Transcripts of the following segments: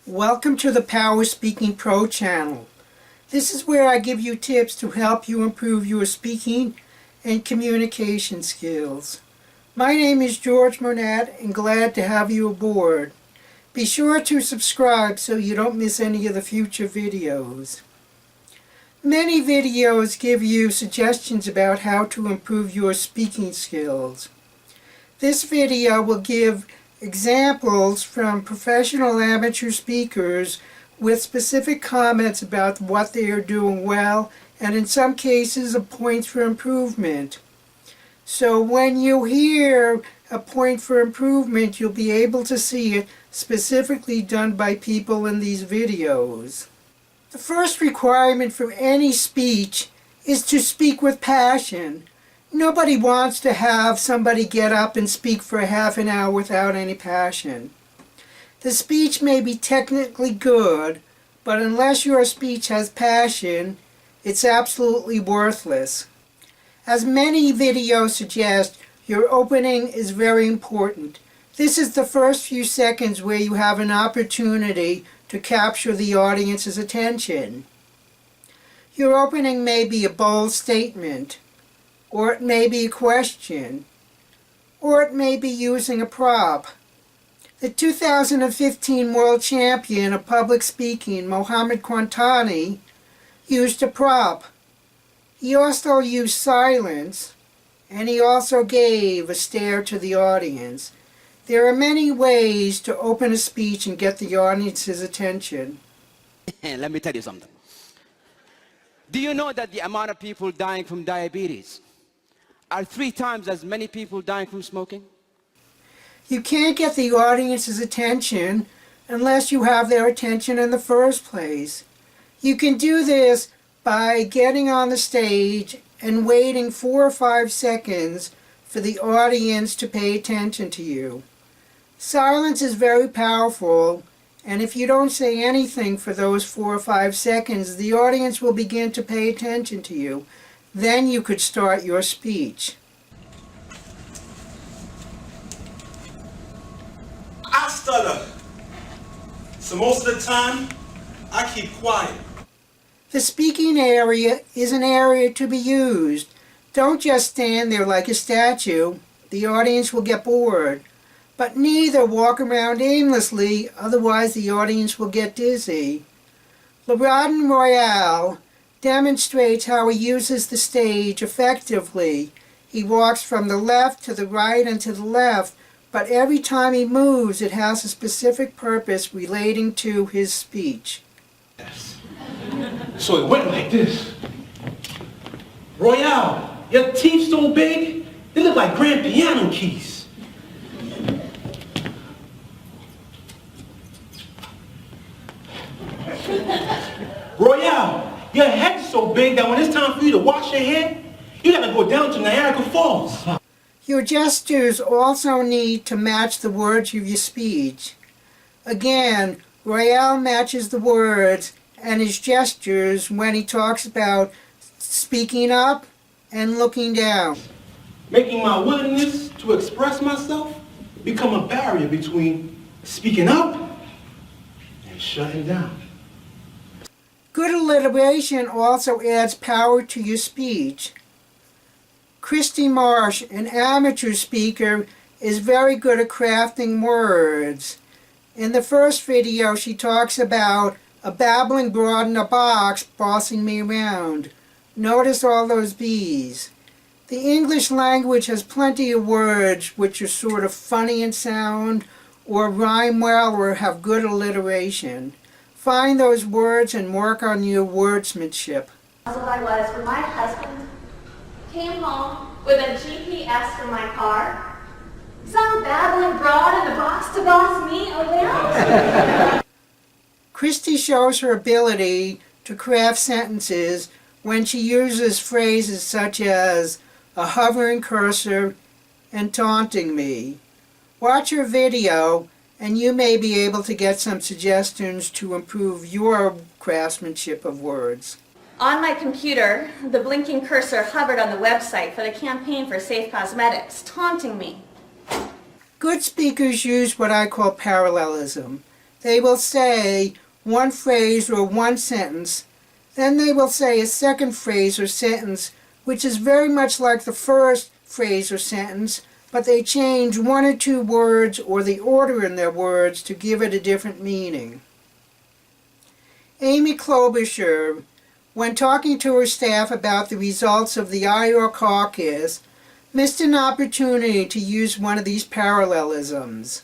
Welcome to the PowerSpeakingPro channel. This is where I give you tips to help you improve your speaking and communication skills. My name is George Monette and glad to have you aboard. Be sure to subscribe so you don't miss any of the future videos. Many videos give you suggestions about how to improve your speaking skills. This video will give examples from professional amateur speakers with specific comments about what they are doing well and in some cases a point for improvement. So when you hear a point for improvement, you'll be able to see it specifically done by people in these videos. The first requirement for any speech is to speak with passion. Nobody wants to have somebody get up and speak for a half an hour without any passion. The speech may be technically good, but unless your speech has passion, it's absolutely worthless. As many videos suggest, your opening is very important. This is the first few seconds where you have an opportunity to capture the audience's attention. Your opening may be a bold statement, or it may be a question, or it may be using a prop. The 2015 world champion of public speaking, Mohammed Quantani, used a prop. He also used silence, and he also gave a stare to the audience. There are many ways to open a speech and get the audience's attention. Let me tell you something. Do you know that the amount of people dying from diabetes are 3 times as many people dying from smoking? You can't get the audience's attention unless you have their attention in the first place. You can do this by getting on the stage and waiting 4 or 5 seconds for the audience to pay attention to you. Silence is very powerful, and if you don't say anything for those 4 or 5 seconds, the audience will begin to pay attention to you. Then you could start your speech. I stutter, so most of the time, I keep quiet. The speaking area is an area to be used. Don't just stand there like a statue. The audience will get bored. But neither walk around aimlessly, otherwise the audience will get dizzy. Laurent Royale demonstrates how he uses the stage effectively. He walks from the left to the right and to the left, but every time he moves it has a specific purpose relating to his speech. Yes. So it went like this. Royale, your teeth so big, they look like grand piano keys. Royale, your head's so big that when it's time for you to wash your hair, you gotta go down to Niagara Falls. Your gestures also need to match the words of your speech. Again, Royale matches the words and his gestures when he talks about speaking up and looking down. Making my willingness to express myself become a barrier between speaking up and shutting down. Good alliteration also adds power to your speech. Christy Marsh, an amateur speaker, is very good at crafting words. In the first video, she talks about a babbling broad in a box bossing me around. Notice all those B's. The English language has plenty of words which are sort of funny in sound, or rhyme well, or have good alliteration. Find those words and work on your wordsmanship. That's what I was when my husband came home with a GPS for my car. Some babbling broad in the box to boss me around. Christy shows her ability to craft sentences when she uses phrases such as a hovering cursor and taunting me. Watch her video and you may be able to get some suggestions to improve your craftsmanship of words. On my computer, the blinking cursor hovered on the website for the campaign for Safe Cosmetics, taunting me. Good speakers use what I call parallelism. They will say one phrase or one sentence, then they will say a second phrase or sentence, which is very much like the first phrase or sentence, but they change one or two words or the order in their words to give it a different meaning. Amy Klobuchar, when talking to her staff about the results of the Iowa caucus, missed an opportunity to use one of these parallelisms.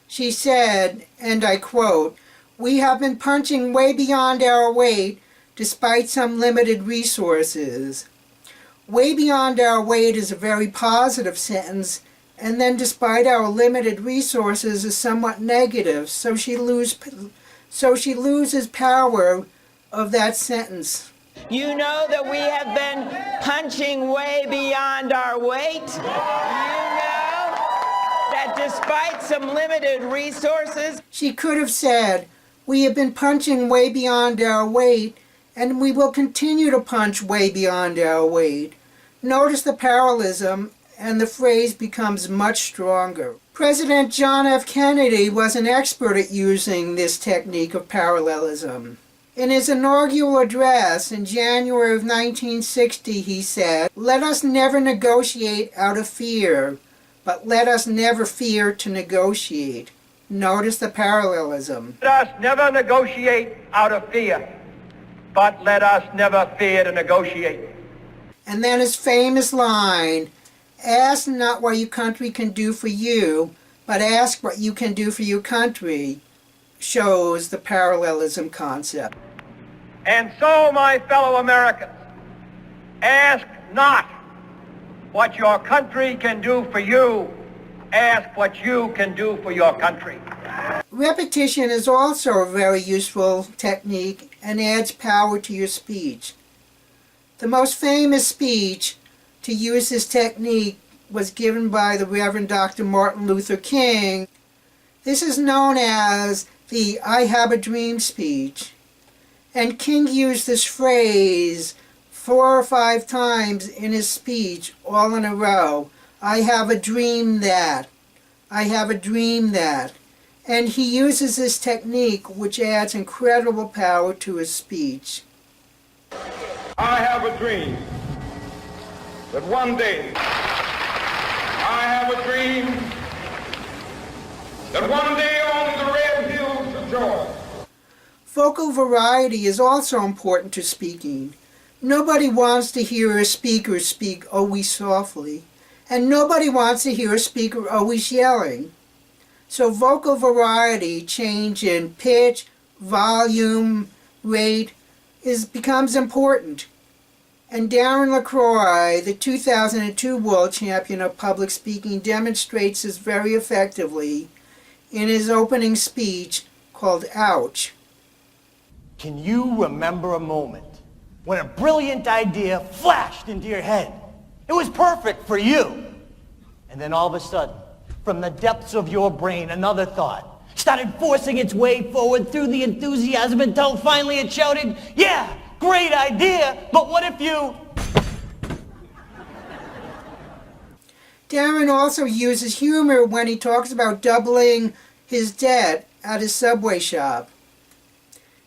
She said, and I quote, "We have been punching way beyond our weight despite some limited resources." Way beyond our weight is a very positive sentence, and then despite our limited resources is somewhat negative, so she loses power of that sentence. You know that we have been punching way beyond our weight. You know that despite some limited resources. She could have said, "We have been punching way beyond our weight, and we will continue to punch way beyond our weight." Notice the parallelism, and the phrase becomes much stronger. President John F. Kennedy was an expert at using this technique of parallelism. In his inaugural address in January of 1960, he said, "Let us never negotiate out of fear, but let us never fear to negotiate." Notice the parallelism. Let us never negotiate out of fear, but let us never fear to negotiate. And then his famous line, "Ask not what your country can do for you, but ask what you can do for your country," shows the parallelism concept. And so, my fellow Americans, ask not what your country can do for you, ask what you can do for your country. Repetition is also a very useful technique and adds power to your speech. The most famous speech to use this technique was given by the Reverend Dr. Martin Luther King. This is known as the "I Have a Dream" speech. And King used this phrase 4 or 5 times in his speech, all in a row. "I have a dream that. I have a dream that." And he uses this technique, which adds incredible power to his speech. I have a dream that one day, I have a dream that one day on the red hills of Georgia. Vocal variety is also important to speaking. Nobody wants to hear a speaker speak always softly, and nobody wants to hear a speaker always yelling. So vocal variety, change in pitch, volume, rate, becomes important. And Darren LaCroix, the 2002 world champion of public speaking, demonstrates this very effectively in his opening speech called Ouch. Can you remember a moment when a brilliant idea flashed into your head? It was perfect for you. And then all of a sudden, from the depths of your brain, another thought started forcing its way forward through the enthusiasm until finally it shouted, "Yeah, great idea, but what if you..." Darren also uses humor when he talks about doubling his debt at his Subway shop.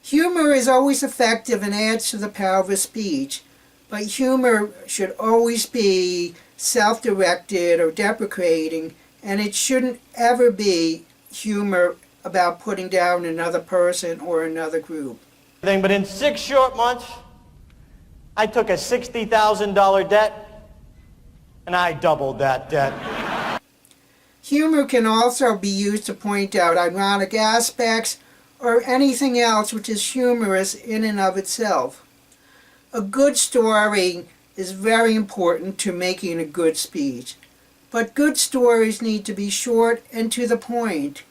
Humor is always effective and adds to the power of a speech, but humor should always be self-directed or deprecating, and it shouldn't ever be humor about putting down another person or another group. But in 6 short months, I took a $60,000 debt, and I doubled that debt. Humor can also be used to point out ironic aspects or anything else which is humorous in and of itself. A good story is very important to making a good speech, but good stories need to be short and to the point.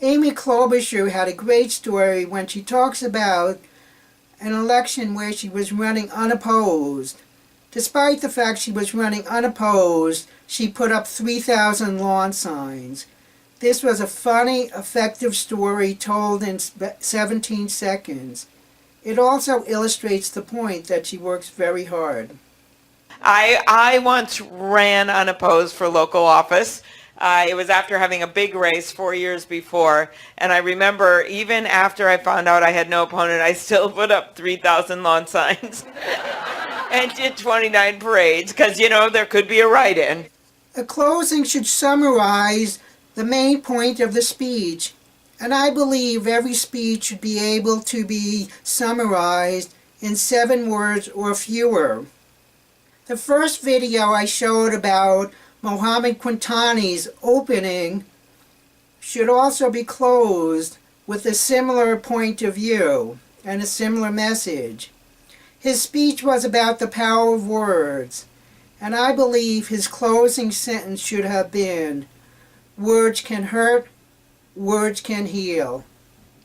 Amy Klobuchar had a great story when she talks about an election where she was running unopposed. Despite the fact she was running unopposed, she put up 3,000 lawn signs. This was a funny, effective story told in 17 seconds. It also illustrates the point that she works very hard. I once ran unopposed for local office It was after having a big race 4 years before, and I remember even after I found out I had no opponent, I still put up 3,000 lawn signs and did 29 parades, because, you know, there could be a write-in. A closing should summarize the main point of the speech, and I believe every speech should be able to be summarized in 7 words or fewer. The first video I showed about Mohammed Quintani's opening should also be closed with a similar point of view and a similar message. His speech was about the power of words, and I believe his closing sentence should have been, "Words can hurt, words can heal."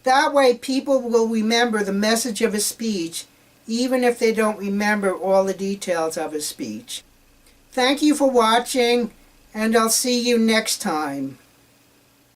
That way people will remember the message of his speech, even if they don't remember all the details of his speech. Thank you for watching, and I'll see you next time.